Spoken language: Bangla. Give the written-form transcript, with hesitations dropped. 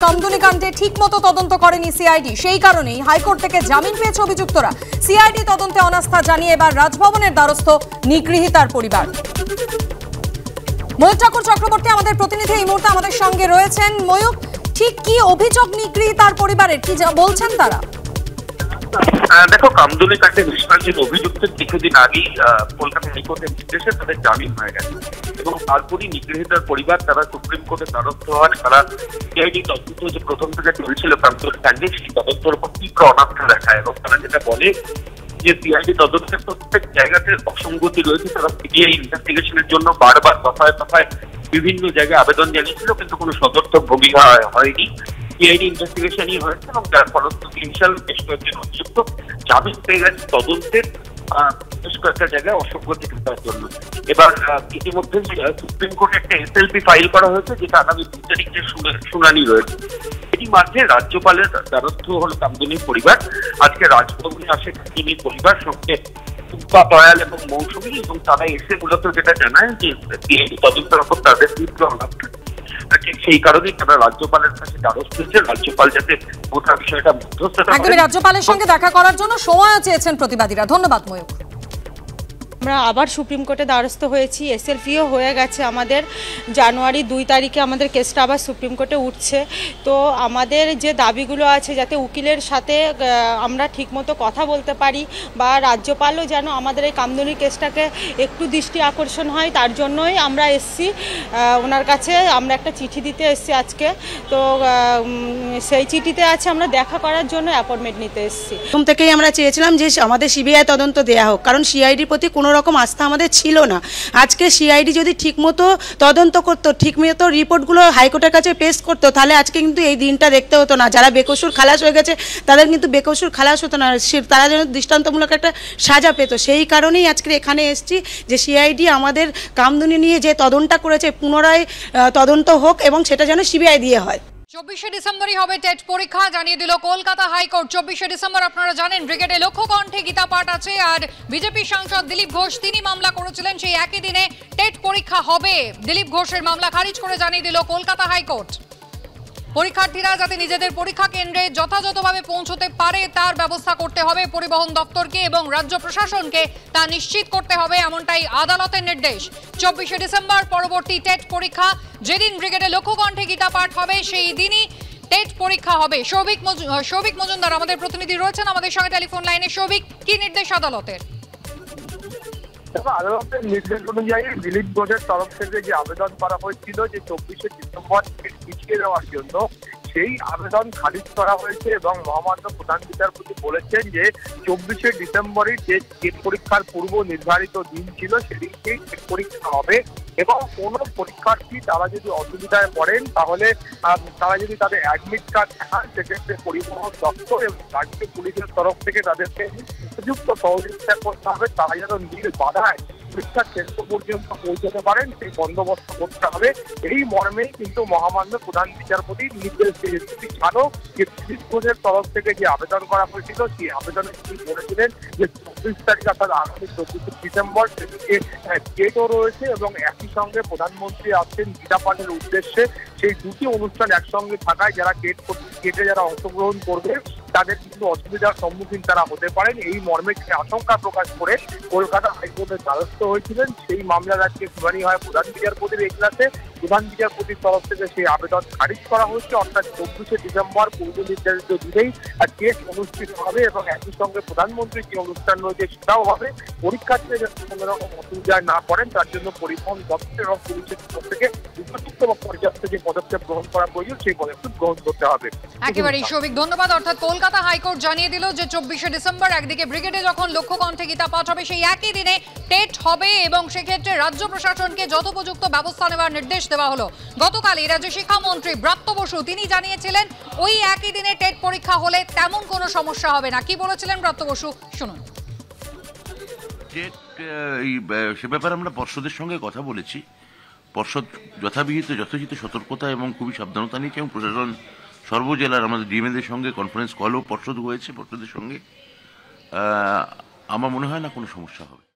কামদুনি কাণ্ডে ঠিকমতো তদন্ত করেনি সিআইডি, সেই কারণেই হাইকোর্ট থেকে জামিন পেয়েছে অভিযুক্তরা। সিআইডি তদন্তে অনাস্থা জানিয়ে এবার রাজভবনের দ্বারস্থ নিগৃহীতার পরিবার। ময়ূক ঠাকুর চক্রবর্তী আমাদের প্রতিনিধি এই মুহূর্তে আমাদের সঙ্গে রয়েছেন। ময়ূক, ঠিক কি অভিযোগ নিগৃহীতার পরিবারের, কি বলছেন তারা? দেখো, কামদুনি কাণ্ডে নিষ্কাশিত অভিযুক্তের কিছুদিন আগেই কলকাতা হাইকোর্টের নির্দেশে তাদের জামিন হয়ে গেছে এবং তারপরই নিগৃহীতার পরিবার তারা সুপ্রিম কোর্টের দ্বারস্থ হন। তারা সিআইডি তদন্ত যে প্রথম থেকে চলছিল কামদুনি কাণ্ডে সেই তদন্তের উপর তীব্র অনাস্থা দেখায় এবং তারা যেটা বলে যে সিআইডি তদন্তের প্রত্যেক জায়গাতে অসঙ্গতি রয়েছে। তারা সিবিআই ইনভেস্টিগেশনের জন্য বারবার দফায় দফায় বিভিন্ন জায়গায় আবেদন জানিয়েছিল, কিন্তু কোনো সদর্থক ভূমিকা হয়নি। সিআইডি ইনভেস্টিগেশনই হয়েছে এবং যার ফলশ্রুতি বেশ কয়েকজন অভিযুক্ত জামিন পেয়ে গেছে তদন্তের বেশ কয়েকটা জায়গায় অসঙ্গতি থাকার জন্য। এবার ইতিমধ্যে সুপ্রিম কোর্টে একটা এসএলপি ফাইল করা হয়েছে, যেটা আগামী 2 তারিখে শুনানি রয়েছে। এটি মাঝে রাজ্যপালের দ্বারস্থ হল কামদুনির পরিবার। আজকে রাজভবনে আসে কামদুনির পরিবার, সঙ্গে দয়াল এবং মৌসুমী, এবং তারা এসে মূলত যেটা জানায় যে সিআইডি তদন্তের উপর তাদের তীব্র অনাস্থা। সেই কারণেই তারা রাজ্যপালের কাছে দ্বারস্থ হয়েছে, রাজ্যপাল যাতে গোটা বিষয়টা মধ্যস্থতা করেন। একদমই, রাজ্যপালের সঙ্গে দেখা করার জন্য সময়ও চেয়েছেন প্রতিবাদীরা। ধন্যবাদ ময়ূক। আমরা আবার সুপ্রিম কোর্টে দ্বারস্থ হয়েছি, এসএলপিও হয়ে গেছে আমাদের। জানুয়ারি 2 তারিখে আমাদের কেসটা আবার সুপ্রিম কোর্টে উঠছে। তো আমাদের যে দাবিগুলো আছে, যাতে উকিলের সাথে আমরা ঠিকমতো কথা বলতে পারি বা রাজ্যপালও যেন আমাদের এই কামদুনির কেসটাকে একটু দৃষ্টি আকর্ষণ হয়, তার জন্যই আমরা এসছি ওনার কাছে। আমরা একটা চিঠি দিতে এসছি আজকে। তো সেই চিঠিতে আছে আমরা দেখা করার জন্য অ্যাপয়েন্টমেন্ট নিতে এসছি। প্রথম থেকেই আমরা চেয়েছিলাম যে আমাদের সিবিআই তদন্ত দেওয়া হোক, কারণ সিআইডির প্রতি কোনো রকম আস্থা আমাদের ছিল না। আজকে সিআইডি যদি ঠিকমতো তদন্ত করতো, ঠিকমতো রিপোর্টগুলো হাইকোর্টের কাছে পেশ করতো, তাহলে আজকে কিন্তু এই দিনটা দেখতে হতো না। যারা বেকসুর খালাস হয়ে গেছে তাদের কিন্তু বেকসুর খালাস হতো না, তারা যেন দৃষ্টান্তমূলক একটা সাজা পেত। সেই কারণেই আজকে এখানে এসেছি যে সিআইডি আমাদের কামদুনি নিয়ে যে তদন্তটা করেছে পুনরায় তদন্ত হোক এবং সেটা যেন সিবিআই দিয়ে হয়। 24শে ডিসেম্বরই হবে টেট পরীক্ষা, জানিয়ে দিল কলকাতা হাইকোর্ট। 24শে ডিসেম্বর আপনারা জানেন ব্রিগেডে লক্ষ্যকণ্ঠে গীতা পাঠ আছে, আর বিজেপি সাংসদ দিলীপ ঘোষ তিনি মামলা করেছিলেন, সেই একই দিনে টেট পরীক্ষা হবে। দিলীপ ঘোষের মামলা খারিজ করে জানিয়ে দিল কলকাতা হাইকোর্ট। পরীক্ষার্থীরা যাতে নিজেদের পরীক্ষা কেন্দ্রে যথাযথভাবে পৌঁছতে পারে তার ব্যবস্থা করতে হবে পরিবহন দপ্তরকে এবং রাজ্য প্রশাসনকে, তা নিশ্চিত করতে হবে, এমনটাই আদালতের নির্দেশ। 24শে ডিসেম্বর পরবর্তী টেট পরীক্ষা, যেদিন ব্রিগেডে লক্ষ্যকণ্ঠে গীতা পাঠ হবে সেই দিনই টেট পরীক্ষা হবে। সৌভিক মজুমদার আমাদের প্রতিনিধি রয়েছেন আমাদের সঙ্গে টেলিফোন লাইনে। সৌভিক, কি নির্দেশ আদালতের? আদালতের নির্দেশ অনুযায়ী দিলীপ ঘোষের তরফ থেকে যে আবেদন করা হয়েছিল যে 24শে ডিসেম্বর পিছিয়ে দেওয়ার জন্য, সেই আবেদন খারিজ করা হয়েছে এবং মহামান্য প্রধান বিচারপতি বলেছেন যে 24শে ডিসেম্বরই টেট পরীক্ষার পূর্ব নির্ধারিত দিন ছিল, সেদিনকেই টেট পরীক্ষা হবে এবং কোনো পরীক্ষার্থী তারা যদি অসুবিধায় পড়েন তাহলে তারা যদি তাদের অ্যাডমিট কার্ড দেখান, সেক্ষেত্রে পরিবহন দপ্তর এবং রাজ্য পুলিশের তরফ থেকে তাদেরকে উপযুক্ত সহযোগিতা করতে হবে। তারা যেন নির্বাধায় পরীক্ষা কেন্দ্র পর্যন্ত পৌঁছতে পারেন সেই বন্দোবস্ত করতে হবে। এই মর্মেই কিন্তু মহামান্য প্রধান বিচারপতি নির্দেশ দিয়েছেন। ছাড়াও যে দিলীপ ঘোষের তরফ থেকে যে আবেদন করা হয়েছিল, সেই আবেদনে তিনি বলেছিলেন যে 24 তারিখ অর্থাৎ আগামী 24শে ডিসেম্বর সেদিকে টেটও রয়েছে এবং একই সঙ্গে প্রধানমন্ত্রী আসছেন গীতা পাঠের উদ্দেশ্যে। সেই দুটি অনুষ্ঠান একসঙ্গে থাকায় যারা টেটে যারা অংশগ্রহণ করবে তাদের কিন্তু অসুবিধার সম্মুখীন তারা হতে পারেন, এই মর্মে আশঙ্কা প্রকাশ করে কলকাতা হাইকোর্টের দ্বারস্থ হয়েছিলেন। সেই মামলার আজকে শুনানি হয় প্রধান বিচারপতির এজলাসে। প্রধান বিচারপতির তরফ থেকে সেই আবেদন খারিজ করা হয়েছে, অর্থাৎ 24শে ডিসেম্বর পূর্ব নির্ধারিত দিনেই টেস্ট অনুষ্ঠিত হবে এবং একই সঙ্গে প্রধানমন্ত্রীর যে অনুষ্ঠান রয়েছে সেটাও হবে। পরীক্ষার্থীরা যাতে কোনো রকম অসুবিধায় না পড়েন তার জন্য পরিবহন দপ্তর এবং পুলিশের তরফ থেকে উপযুক্ত বা পর্যাপ্ত যে পদক্ষেপ গ্রহণ করা প্রয়োজন সেই পদক্ষেপ গ্রহণ করতে হবে। একেবারেই সৌভিক, ধন্যবাদ। অর্থাৎ কলকাতা হাইকোর্ট জানিয়ে দিল যে 24শে ডিসেম্বর একদিকে ব্রিগেডে যখন লক্ষ্যকণ্ঠে গীতা পাঠ হবে সেই একই দিনে টেট হবে এবং সেক্ষেত্রে রাজ্য প্রশাসনকে যথোপযুক্ত ব্যবস্থা নেওয়ার নির্দেশ দেওয়া হলো। গতকালই রাজ্য শিক্ষামন্ত্রী ব্রাত্য বসু তিনি জানিয়েছিলেন ওই একই দিনে টেট পরীক্ষা হলে তেমন কোনো সমস্যা হবে না। কি বলেছিলেন ব্রাত্য বসু, শুনুন। সে ব্যাপারে আমরা পর্ষদের সঙ্গে কথা বলেছি। পর্ষদ যথাযথ সতর্কতা এবং খুবই সাবধানতা নিয়েছে এবং প্রশাসন সর্বজেলার আমাদের ডিএমএদের সঙ্গে কনফারেন্স কলও পর্ষদ হয়েছে পর্ষদের সঙ্গে। আমার মনে হয় না কোনো সমস্যা হবে।